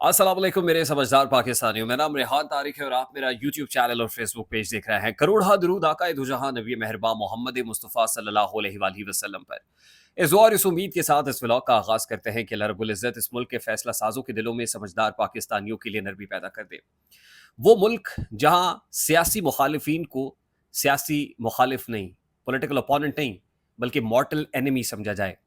अस्सलाम वालेकुम मेरे समझदार पाकिस्तानियों। मेरा नाम रेहान तारिक है और आप मेरा यूट्यूब चैनल और फेसबुक पेज देख रहे हैं। करोड़ा दरूद आका दो जहां नबी मेहरबान मोहम्मद मुस्तफ़ा सल्लल्लाहु अलैहि वसल्लम पर। इस और इस उम्मीद के साथ इस व्लॉग का आगाज करते हैं कि अल्लाह रब्बुल इज़्ज़त इस मुल्क के फैसला साजों के दिलों में समझदार पाकिस्तानियों के लिए नरमी पैदा कर दे। वो मुल्क जहां सियासी मुखालिफिन को सियासी मुखालिफ नहीं, पॉलिटिकल अपोनेंट नहीं, बल्कि मॉर्टल एनिमी समझा जाए।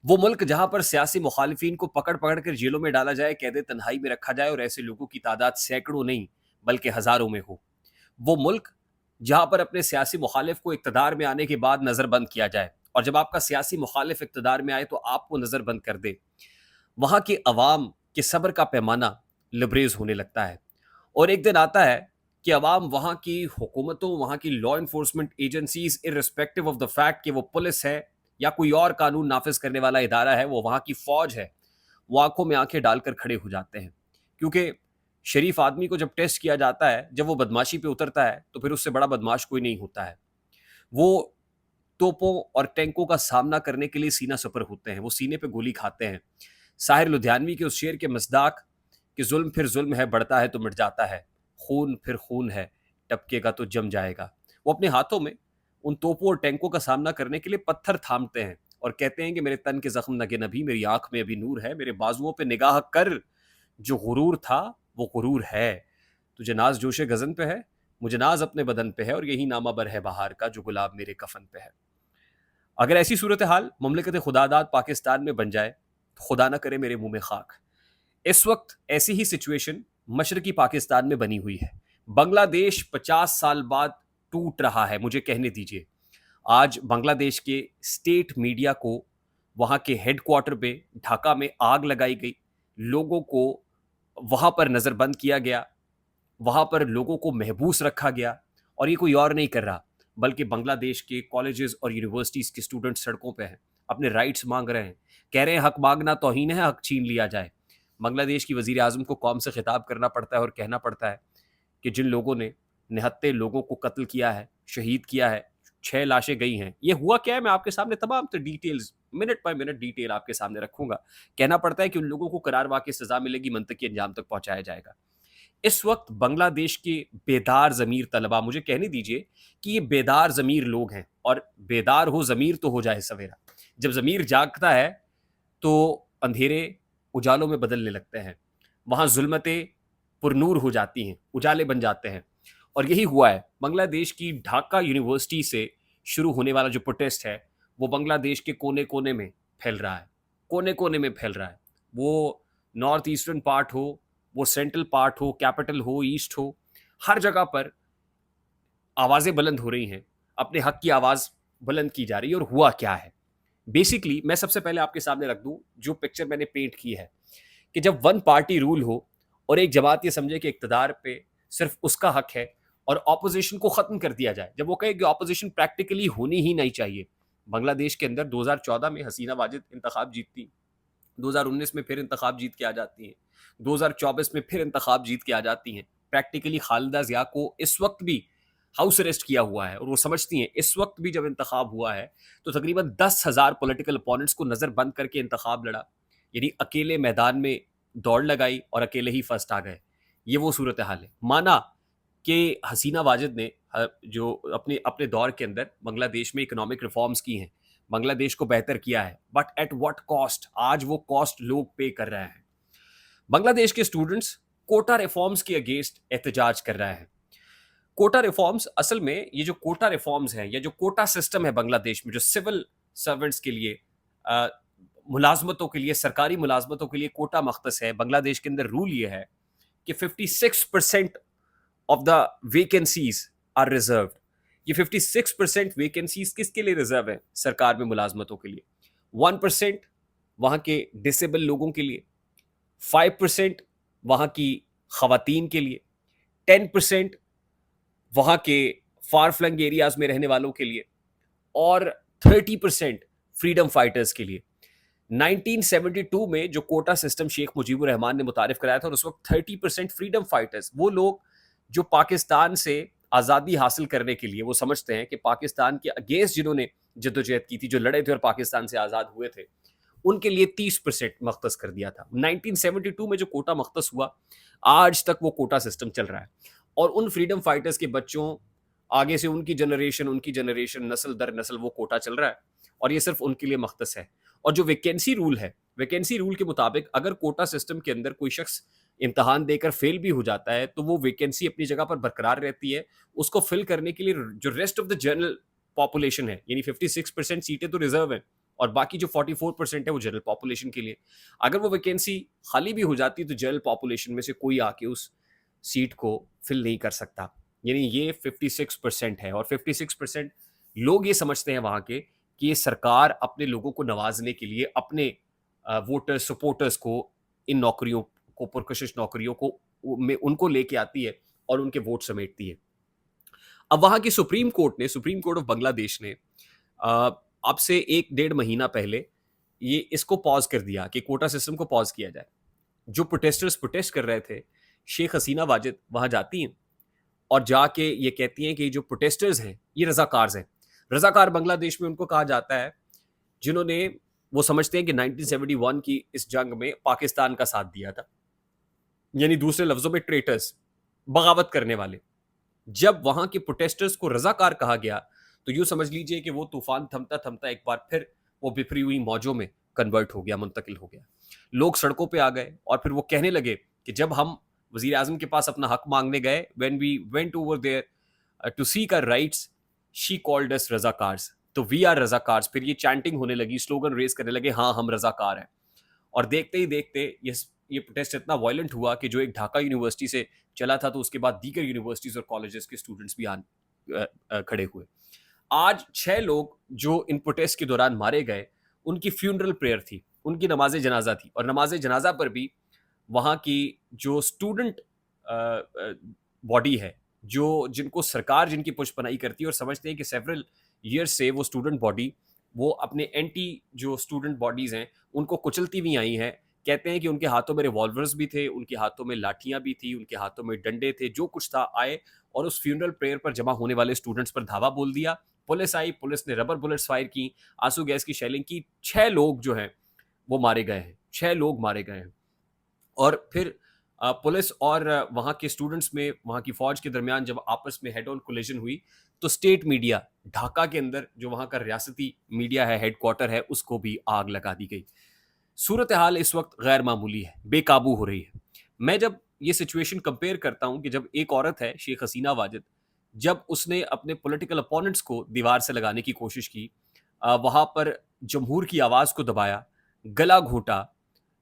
वो मुल्क जहां पर सियासी मुखालिफिन को पकड़ पकड़ कर जेलों में डाला जाए, कैद तन्हाई में रखा जाए और ऐसे लोगों की तादाद सैकड़ों नहीं बल्कि हजारों में हो। वो मुल्क जहां पर अपने सियासी मुखालिफ को इक्तदार में आने के बाद नजरबंद किया जाए और जब आपका सियासी मुखालिफ इक्तदार में आए तो आपको नजरबंद कर दे। वहां की अवाम के सब्र का पैमाना लबरेज होने लगता है और एक दिन आता है कि अवाम वहां की हुकूमतों, वहां की law enforcement agencies irrespective of the fact कि वो पुलिस है या कोई और कानून नाफिज करने वाला इदारा है, वो वहां की फौज है, वो आंखों में आंखें डालकर खड़े हो जाते हैं। क्योंकि शरीफ आदमी को जब टेस्ट किया जाता है, जब वो बदमाशी पे उतरता है तो फिर उससे बड़ा बदमाश कोई नहीं होता है। वो तोपों और टैंकों का सामना करने के लिए सीना सपर होते हैं, वो सीने पे गोली खाते हैं। साहिर लुधियानवी के उस शेर के मसदाक कि जुल्म फिर जुल्म है, बढ़ता है तो मिट जाता है, खून फिर खून है, टपकेगा तो जम जाएगा। वो अपने हाथों में उन तोपों और टैंकों का सामना करने के लिए पत्थर थामते हैं और कहते हैं कि मेरे तन के जख्म नगे नभी, मेरी आंख में अभी नूर है, मेरे बाजुओं पे निगाह कर, जो गुरूर था वो गुरूर है। तुझे नाज जोशे गजन पे है, मुझे नाज अपने बदन पे है और यही नामा बर है बहार का जो गुलाब मेरे कफन पे है। अगर ऐसी सूरत हाल ममलिकत खुदादाद पाकिस्तान में बन जाए तो खुदा ना करे मेरे मुंह में खाक। इस वक्त ऐसी ही सिचुएशन मशरकी पाकिस्तान में बनी हुई है। बांग्लादेश 50 साल बाद टूट रहा है, मुझे कहने दीजिए। आज बांग्लादेश के स्टेट मीडिया को वहां के हेडक्वार्टर पे ढाका में आग लगाई गई, लोगों को वहां पर नजरबंद किया गया, वहां पर लोगों को महबूस रखा गया और ये कोई और नहीं कर रहा बल्कि बांग्लादेश के कॉलेजेस और यूनिवर्सिटीज के स्टूडेंट सड़कों पे हैं, अपने राइट्स मांग रहे हैं, कह रहे हैं हक मांगना तौहीन है, हक छीन लिया जाए। बांग्लादेश की वजीर आजम को कौम से खिताब करना पड़ता है और कहना पड़ता है कि जिन लोगों ने निहत्ते लोगों को कत्ल किया है, शहीद किया है, 6 लाशें गई हैं, ये हुआ क्या है, मैं आपके सामने तमाम तो details minute by minute detail आपके सामने रखूंगा। कहना पड़ता है कि उन लोगों को करार वाकई सजा मिलेगी, मंतकी अंजाम तक पहुंचाया जाएगा। इस वक्त बांग्लादेश के बेदार ज़मीर तलबा, मुझे कहने दीजिए कि ये बेदार ज़मीर लोग हैं और बेदार हो ज़मीर तो हो जाए सवेरा। जब ज़मीर जागता है तो अंधेरे उजालों में बदलने लगते हैं, वहाँ ज़ुल्मतें पुरनूर हो जाती हैं, उजाले बन जाते हैं। और यही हुआ है। बांग्लादेश की ढाका यूनिवर्सिटी से शुरू होने वाला जो प्रोटेस्ट है, वो बांग्लादेश के कोने-कोने में फैल रहा है, कोने-कोने में फैल रहा है। वो नॉर्थ ईस्टर्न पार्ट हो, वो सेंट्रल पार्ट हो, कैपिटल हो, ईस्ट हो, हर जगह पर आवाज़ें बुलंद हो रही हैं, अपने हक की आवाज़ बुलंद की जा रही है। और हुआ क्या है? बेसिकली मैं सबसे पहले आपके सामने रख दूँ, जो पिक्चर मैंने पेंट की है, कि जब वन पार्टी रूल हो और एक जमात ये समझे कि इक़्तिदार पे सिर्फ़ उसका हक है और ऑपोज़िशन को ख़त्म कर दिया जाए। जब वो कहे कि ऑपोज़िशन प्रैक्टिकली होनी ही नहीं चाहिए। बांग्लादेश के अंदर 2014 में हसीना वाजिद इंतख़ाब जीतती, 2019 में फिर इंतखाब जीत के आ जाती हैं, 2024 में फिर इंतखाब जीत के आ जाती हैं। प्रैक्टिकली खालिदा ज़िया को इस वक्त भी हाउस अरेस्ट किया हुआ है और वो समझती हैं इस वक्त भी जब इंतखाब हुआ है तो तकरीबन 10,000 पॉलिटिकल अपोनेंट्स को नज़र बंद करके इंतखाब लड़ा, यानी अकेले मैदान में दौड़ लगाई और अकेले ही फर्स्ट आ गए। ये वो सूरत हाल है। माना कि हसीना वाजिद ने जो अपने अपने दौर के अंदर बांग्लादेश में इकोनॉमिक रिफॉर्म्स की हैं, बांग्लादेश को बेहतर किया है, बट एट व्हाट कॉस्ट? आज वो कॉस्ट लोग पे कर रहे हैं। बांग्लादेश के स्टूडेंट्स कोटा रिफॉर्म्स के अगेंस्ट एहतजाज कर रहे हैं। कोटा रिफॉर्म्स, असल में ये जो कोटा रिफॉर्म्स हैं या जो कोटा सिस्टम है बांग्लादेश में, जो सिविल सर्वेंट्स के लिए, अ, मुलाजमतों के लिए, सरकारी मुलाजमतों के लिए कोटा मख्तस है। बांग्लादेश के अंदर रूल ये है कि 56% of the vacancies are reserved. ये 56% वेकेंसीज किसके लिए रिजर्व है? सरकार में मुलाजमतों के लिए। 1% वहां के डिसेबल लोगों के लिए, 5% वहां की खवातीन के लिए, 10% वहां के फार फ्लंग एरियाज में रहने वालों के लिए और 30% फ्रीडम फाइटर्स के लिए। 1972 में जो कोटा सिस्टम शेख मुजीबुर रहमान ने मुतारिफ कराया था और उस वक्त 30% फ्रीडम फाइटर्स, वो लोग जो पाकिस्तान से आज़ादी हासिल करने के लिए, वो समझते हैं कि पाकिस्तान के अगेंस्ट जिन्होंने जद्दोजहद की थी, जो लड़े थे और पाकिस्तान से आज़ाद हुए थे, उनके लिए 30% मख्तस कर दिया था। 1972 में जो कोटा मख्तस हुआ, आज तक वो कोटा सिस्टम चल रहा है और उन फ्रीडम फाइटर्स के बच्चों आगे से उनकी जनरेशन नस्ल दर नस्ल वो कोटा चल रहा है और ये सिर्फ उनके लिए मख्तस है। और जो वैकेंसी रूल है, वैकेंसी रूल के मुताबिक अगर कोटा सिस्टम के अंदर कोई शख्स इम्तिहान देकर फेल भी हो जाता है तो वो वैकेंसी अपनी जगह पर बरकरार रहती है। उसको फिल करने के लिए जो rest of the general population है, यानी 56% सीटें तो रिजर्व हैं और बाकी जो 44% है वो जनरल पॉपुलेशन के लिए। अगर वो वैकेंसी खाली भी हो जाती है तो जनरल पॉपुलेशन में से कोई आके उस सीट को फिल नहीं कर सकता। यानी ये 56% है और 56% लोग ये समझते हैं वहाँ के कि ये सरकार अपने लोगों को नवाजने के लिए अपने वोटर्स सपोर्टर्स को इन नौकरियों को, पुरकशिश नौकरियों को में उनको लेके आती है और उनके वोट समेटती है। अब वहाँ की सुप्रीम कोर्ट ऑफ बांग्लादेश ने अब से 1 डेढ़ महीना पहले ये इसको पॉज कर दिया कि कोटा सिस्टम को पॉज किया जाए। जो प्रोटेस्टर्स प्रोटेस्ट कर रहे थे, शेख हसीना वाजिद वहाँ जाती हैं और जाके ये कहती हैं कि जो प्रोटेस्टर्स हैं ये रजाकार हैं। रजाकार बांग्लादेश में उनको कहा जाता है जिन्होंने, वो समझते हैं कि 1971 की इस जंग में पाकिस्तान का साथ दिया था, यानी दूसरे लफ्जों में ट्रेटर्स, बगावत करने वाले। जब वहां के प्रोटेस्टर्स को रजाकार कहा गया तो यूं समझ लीजिए कि वो तूफान थमता थमता एक बार फिर वो बिफरी हुई मौजों में कन्वर्ट हो गया, मुंतकिल हो गया। लोग सड़कों पे आ गए और फिर वो कहने लगे कि जब हम वजीर आजम के पास अपना हक मांगने गए, when we went over there to seek our rights, she called us razakars, तो वी आर रजाकार्स। फिर ये चैंटिंग होने लगी, स्लोगन रेज करने लगे, हाँ हम रजाकार हैं। और देखते ही देखते ये प्रोटेस्ट इतना वायलेंट हुआ कि जो एक ढाका यूनिवर्सिटी से चला था तो उसके बाद दीगर यूनिवर्सिटीज और कॉलेजेस के स्टूडेंट्स भी खड़े हुए। आज 6 लोग जो इन प्रोटेस्ट के दौरान मारे गए, उनकी फ्यूनरल प्रेयर थी, उनकी नमाज जनाजा थी और नमाज जनाजा पर भी वहाँ की जो स्टूडेंट बॉडी है, जो जिनको सरकार जिनकी पुष्पनाई करती है और समझते हैं कि सेवरल ईयर्स से वो स्टूडेंट बॉडी वो अपने एंटी जो स्टूडेंट बॉडीज हैं उनको कुचलती भी आई हैं। कहते हैं कि उनके हाथों में रिवॉल्वर्स भी थे, उनके हाथों में लाठियां भी थी, उनके हाथों में डंडे थे, जो कुछ था आए और उस फ्यूनरल प्रेयर पर जमा होने वाले स्टूडेंट्स पर धावा बोल दिया। पुलिस आई, पुलिस ने रबर बुलेट्स फायर की, आंसू गैस की शेलिंग की। 6 लोग जो हैं वो मारे गए हैं, 6 लोग मारे गए हैं। और फिर पुलिस और वहाँ के स्टूडेंट्स में, वहाँ की फौज के दरमियान जब आपस में हेड ऑन कोलिजन हुई तो स्टेट मीडिया, ढाका के अंदर जो वहाँ का रियासती मीडिया है, हेडक्वार्टर है, उसको भी आग लगा दी गई। सूरत हाल इस वक्त गैर मामूली है, बेकाबू हो रही है। मैं जब ये सिचुएशन कंपेयर करता हूँ कि जब एक औरत है शेख हसीना वाजिद, जब उसने अपने पॉलिटिकल अपोनेंट्स को दीवार से लगाने की कोशिश की, वहाँ पर जमहूर की आवाज़ को दबाया, गला घोटा,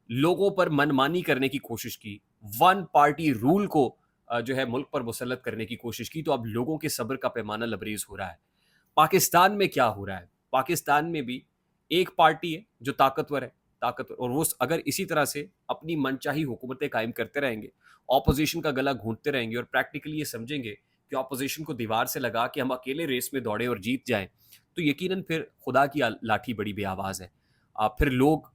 लोगों पर मनमानी करने की कोशिश की, वन पार्टी रूल को जो है मुल्क पर मुसल्लत करने की कोशिश की, तो अब लोगों के सब्र का पैमाना लबरेज हो रहा है। पाकिस्तान में क्या हो रहा है? पाकिस्तान में भी एक पार्टी है जो ताकतवर है, ताकतवर, और वो अगर इसी तरह से अपनी मनचाही हुकूमतें कायम करते रहेंगे, ऑपोजिशन का गला घूंटते रहेंगे और प्रैक्टिकली ये समझेंगे कि ऑपोजिशन को दीवार से लगा के हम अकेले रेस में दौड़े और जीत जाएं, तो यकीनन फिर खुदा की लाठी बड़ी बेआवाज़ है। फिर लोग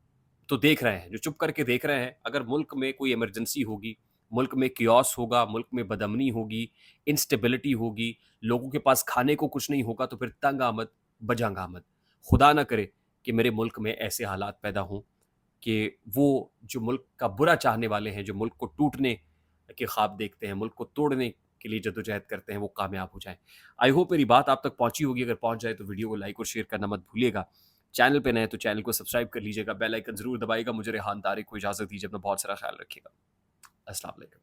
तो देख रहे हैं, जो चुप करके देख रहे हैं। अगर मुल्क में कोई इमरजेंसी होगी, मुल्क में कियोस होगा, मुल्क में बदअमनी होगी, इंस्टेबिलिटी होगी, लोगों के पास खाने को कुछ नहीं होगा, तो फिर तंग आमद बजंग आमद। खुदा ना करे कि मेरे मुल्क में ऐसे हालात पैदा हों कि वो जो मुल्क का बुरा चाहने वाले हैं, जो मुल्क को टूटने के ख्वाब देखते हैं, मुल्क को तोड़ने के लिए जद्दोजहद करते हैं, वो कामयाब हो जाएं। आई होप मेरी बात आप तक पहुंची होगी। अगर पहुंच जाए तो वीडियो को लाइक और शेयर करना मत भूलिएगा। चैनल पे नए तो चैनल को सब्सक्राइब कर लीजिएगा, बेल आइकन जरूर दबाइएगा। मुझे रेहान तारिक को इजाज़त दीजिए, अपना बहुत सारा ख्याल रखिएगा। अस्सलाम वालेकुम।